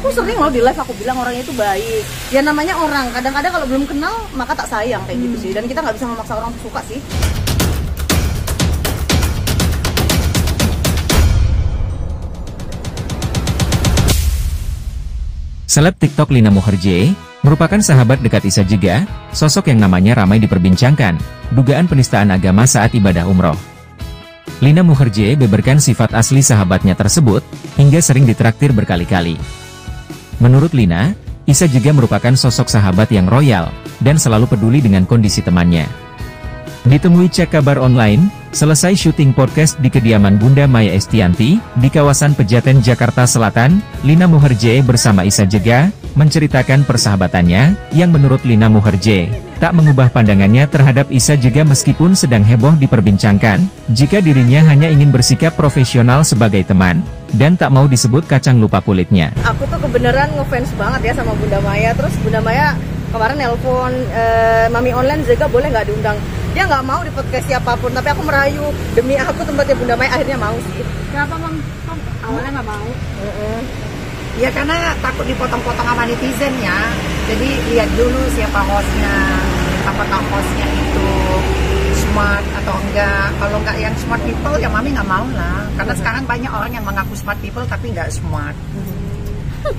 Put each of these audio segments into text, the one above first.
Aku sering loh di live aku bilang orangnya itu baik. Ya namanya orang, kadang-kadang kalau belum kenal maka tak sayang kayak gitu sih. Dan kita nggak bisa memaksa orang untuk suka sih. Seleb TikTok Lina Mukherjee merupakan sahabat dekat Isa Jega, sosok yang namanya ramai diperbincangkan, dugaan penistaan agama saat ibadah umroh. Lina Mukherjee beberkan sifat asli sahabatnya tersebut, hingga sering ditraktir berkali-kali. Menurut Lina, Isa Jega merupakan sosok sahabat yang royal, dan selalu peduli dengan kondisi temannya. Ditemui Cek Kabar Online, selesai syuting podcast di kediaman Bunda Maya Estianti, di kawasan Pejaten, Jakarta Selatan, Lina Mukherjee bersama Isa Jega, menceritakan persahabatannya, yang menurut Lina Mukherjee, tak mengubah pandangannya terhadap Isa Jega meskipun sedang heboh diperbincangkan, jika dirinya hanya ingin bersikap profesional sebagai teman, dan tak mau disebut kacang lupa kulitnya. Aku tuh kebenaran ngefans banget ya sama Bunda Maya, terus Bunda Maya kemarin nelpon, Mami Online Jega boleh nggak diundang? Dia nggak mau di podcast siapapun, tapi aku merayu demi aku tempatnya Bunda Maya, akhirnya mau sih. Kenapa Mam? Awalnya nggak mau? Ya karena takut dipotong-potong sama netizen ya. Jadi lihat dulu siapa hostnya, apakah hostnya itu smart atau enggak. Kalau enggak yang smart people ya Mami nggak mau lah. Karena sekarang banyak orang yang mengaku smart people tapi nggak smart.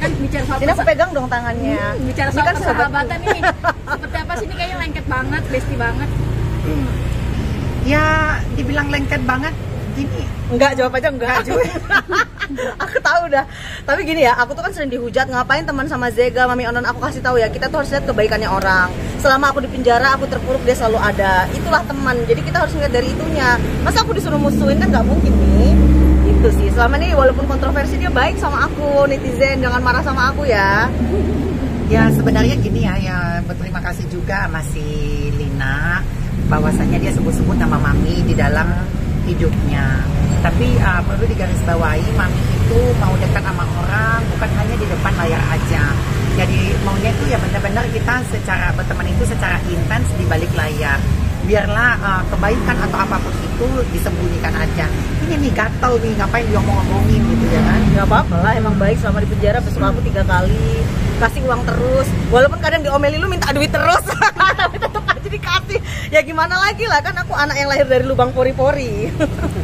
Kan bicara soal Jadi aku pegang dong tangannya. bicara Ini soal kan persahabatan ini seperti apa sih, ini kayaknya lengket banget, bestie banget. Ya dibilang lengket banget gini. Enggak, jawab aja enggak. Aku tahu dah. Tapi gini ya, aku tuh kan sering dihujat, ngapain teman sama Jega, Mami Onon. Aku kasih tahu ya, kita tuh harus lihat kebaikannya orang. Selama aku di penjara, aku terpuruk, dia selalu ada. Itulah teman. Jadi kita harus lihat dari itunya. Masa aku disuruh musuhin, kan nggak mungkin nih. Itu sih. Selama ini walaupun kontroversi, dia baik sama aku. Netizen jangan marah sama aku ya. Ya sebenarnya gini ya berterima kasih juga sama si Lina, bahwasanya dia sebut-sebut nama Mami di dalam hidupnya. Tapi perlu digarisbawahi, Mami itu mau dekat sama orang bukan hanya di depan layar aja. Jadi maunya itu ya benar-benar kita secara berteman itu secara intens di balik layar. Biarlah kebaikan atau apapun itu disembunyikan aja. Ini nih gatel nih, ngapain diomong-omongin gitu ya kan? Gak apa-apa lah, emang baik selama di penjara. Besok aku 3 kali kasih uang terus, walaupun kadang diomeli lu minta duit terus tapi tetap aja dikasih. Ya gimana lagi lah, kan aku anak yang lahir dari lubang pori-pori.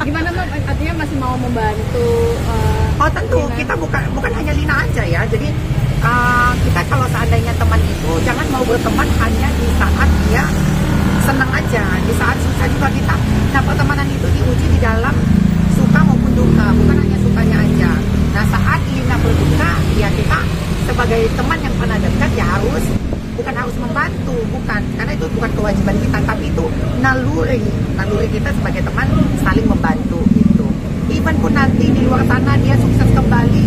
Gimana Mam? Artinya masih mau membantu? Oh tentu, Lina. kita bukan hanya Lina aja ya. Jadi kita kalau seandainya teman itu jangan mau berteman hanya di saat dia senang aja, di saat susah juga kita. Nah pertemanan itu diuji di dalam suka maupun duka, bukan hanya sukanya aja. Nah saat Lina berduka, ya kita sebagai teman yang pernah dekat ya bukan harus membantu, bukan, karena itu bukan kewajiban kita, tapi itu naluri kita sebagai teman saling membantu gitu. Even pun nanti di luar sana dia sukses kembali,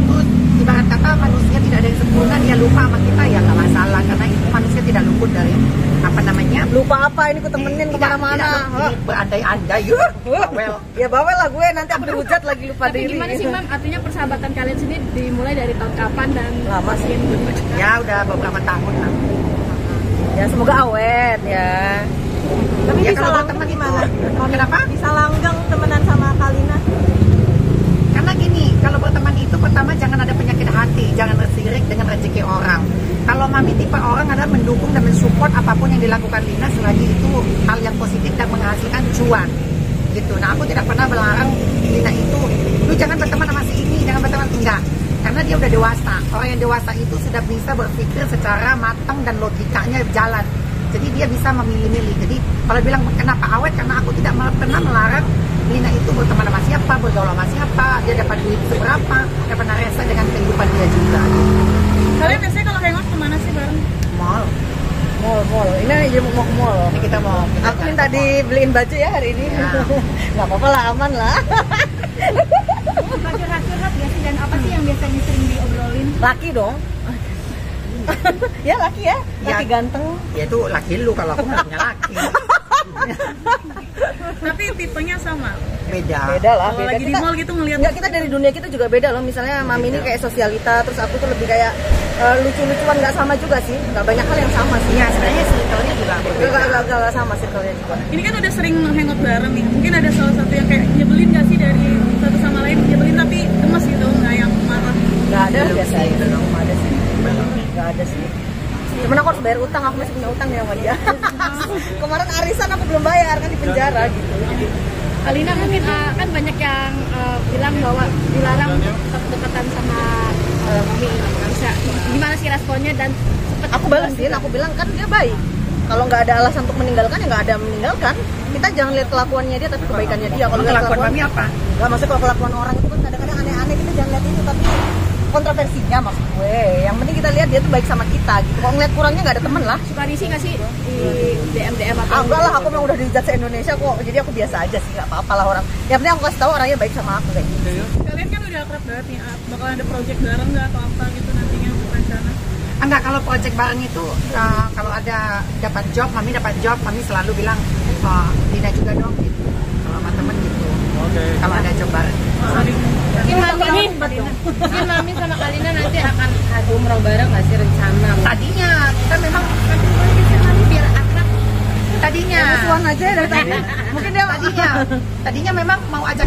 terus ibarat kata manusia tidak ada yang sempurna, dia lupa sama kita ya nggak masalah, karena itu manusia tidak luput dari apa namanya. Lupa apa, ini ku temenin kemana-mana. Berandai-andai bawel. Ya bawel lah gue, nanti aku dihujat lagi lupa Tapi diri. gimana sih Mam? Artinya persahabatan kalian sendiri dimulai dari tahun kapan dan Lama sih. Ya udah beberapa tahun lah. Ya semoga awet ya. Tapi Ya, bisa kalau langgeng berteman gimana? Kenapa? Bisa langgeng temenan sama Kalina? Karena gini, kalau berteman itu pertama jangan ada penyakit hati, jangan tersirik dengan rezeki orang. Kalau Mami tipe orang adalah mendukung dan mensupport apapun yang dilakukan Lina selagi itu hal yang positif dan menghasilkan cuan. Gitu. Nah aku tidak pernah melarang Lina itu, lu jangan berteman sama si ini, jangan berteman, enggak. Karena dia udah dewasa. Orang yang dewasa itu sudah bisa berpikir secara matang dan logikanya jalan. Jadi dia bisa memilih-milih. Jadi kalau bilang kenapa awet, karena aku tidak pernah melarang Lina itu berteman sama siapa, bergaul sama siapa, dia dapat duit seberapa, dia pernah rasa dengan kehidupan dia juga. Kalian biasanya kalau hangout kemana sih bareng? Mall. Mall. Ini aja mau ke mall. Ini kita mau. Aku minta dibeliin baju ya hari ini. Ya. Nggak apa-apa lah, aman lah. Curhat-curhat ya sih, dan apa sih yang biasanya sering diobrolin? Laki dong. Ya laki ya, laki Ya. ganteng. Ya itu laki lu, kalau aku nggak punya laki. Tapi tipenya sama. Beda. Beda lah. Kalau Beda. lagi di mall gitu ngeliat. Enggak, kita dari dunia kita juga beda loh. Misalnya Mami ini kayak sosialita, terus aku tuh lebih kayak lucu-lucuan, nggak sama juga sih. Nggak banyak hal yang sama sih. Iya sebenarnya circle-nya juga berbeda. Nggak sama circle-nya juga. Ini kan udah sering hangout bareng nih. Mungkin ada salah satu yang kayak nyebelin gak sih dari satu sama lain? Nyebelin tapi gemes gitu, nggak yang marah. Nggak ada biasa ya. Nggak ada sih. Nggak ada sih. Cuman aku harus bayar utang, aku masih punya utang ya sama dia. Kemarin arisan aku belum bayar kan di penjara gitu. Jadi Alina mungkin kan banyak yang bilang bahwa dilarang untuk tetap dekatan sama Mami. Bisa gimana sih responnya dan aku balesin, aku bilang kan dia baik. Kalau nggak ada alasan untuk meninggalkan ya nggak ada meninggalkan. Kita jangan lihat kelakuannya dia tapi kebaikannya dia. Kalau lihat Kelakuan Mami apa? nggak maksudnya kalau kelakuan orang itu kan kadang-kadang aneh-aneh, kita jangan lihat itu tapi kontroversinya maksud gue. Yang penting kita lihat dia tuh baik sama kita gitu. Kalau ngeliat kurangnya nggak ada temen lah. suka risih nggak sih di DM atau Enggak lah, aku memang udah dijudge se-Indonesia kok. Jadi aku biasa aja sih, nggak apa-apa lah orang. Yang penting aku kasih tahu orangnya baik sama aku kayak gitu. Kalian kan udah akrab banget nih, bakalan ada project bareng nggak atau apa gitu nantinya untuk rencana? Enggak, kalau project bareng itu kalau ada dapat job, Mami selalu bilang Lina juga dong gitu. Kalau sama temen gitu. Kalau ada job bareng. mungkin Mami sama Kalina nanti akan adu umroh bareng nggak sih rencana? Tadinya kita memang Biar akrab. tadinya Musuhan aja ya dari tadi. Mungkin dia tadinya memang mau ajak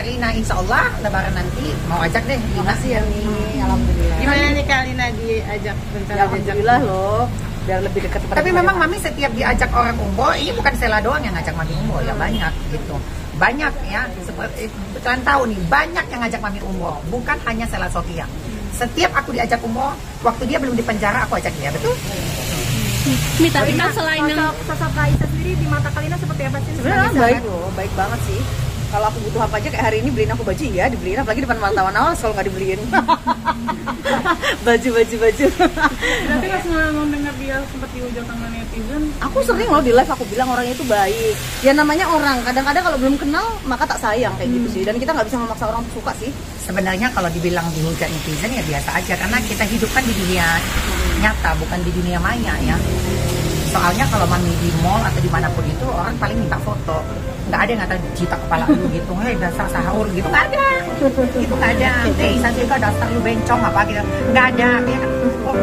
Lina, insya Allah Lebaran nanti mau ajak deh Lina. Makasih ya Mi, alhamdulillah. Gimana nih Kalina diajak Ya, rencana alhamdulillah loh, biar lebih dekat. Tapi memang Mami setiap diajak orang umroh, ini bukan Sela doang yang ngajak Mami umroh, ya banyak gitu. Banyak ya, seperti kalian tahu nih, banyak yang ngajak Mami umroh, bukan hanya Sela Sofia. Setiap aku diajak umroh, waktu dia belum di penjara aku ajak dia, betul? Tapi kan selain yang sosok Raisa sendiri di mata Kalina seperti apa sih? Sebenarnya Sebagai baik sahabat? loh, baik banget sih. Kalau aku butuh apa aja kayak hari ini beliin aku baju ya, dibeliin apalagi depan wartawan awal kalau nggak dibeliin. baju. Berarti pas mau dengar dia sempat dihujat sama netizen, Aku sering loh di live aku bilang orangnya itu baik. Ya namanya orang, kadang-kadang kalau belum kenal maka tak sayang kayak gitu sih. Dan kita nggak bisa memaksa orang untuk suka sih. Sebenarnya kalau dibilang dihujat netizen ya biasa aja, karena kita hidup kan di dunia nyata, bukan di dunia maya ya. Soalnya kalau Mami di mall atau dimanapun itu orang paling minta foto, nggak ada yang ngata cita kepala lu gitu, hei dasar sahur gitu, nggak ada, itu nggak ada. Hei saya juga dasar lu bencong apa gitu, nggak ada, ya kan? Oh,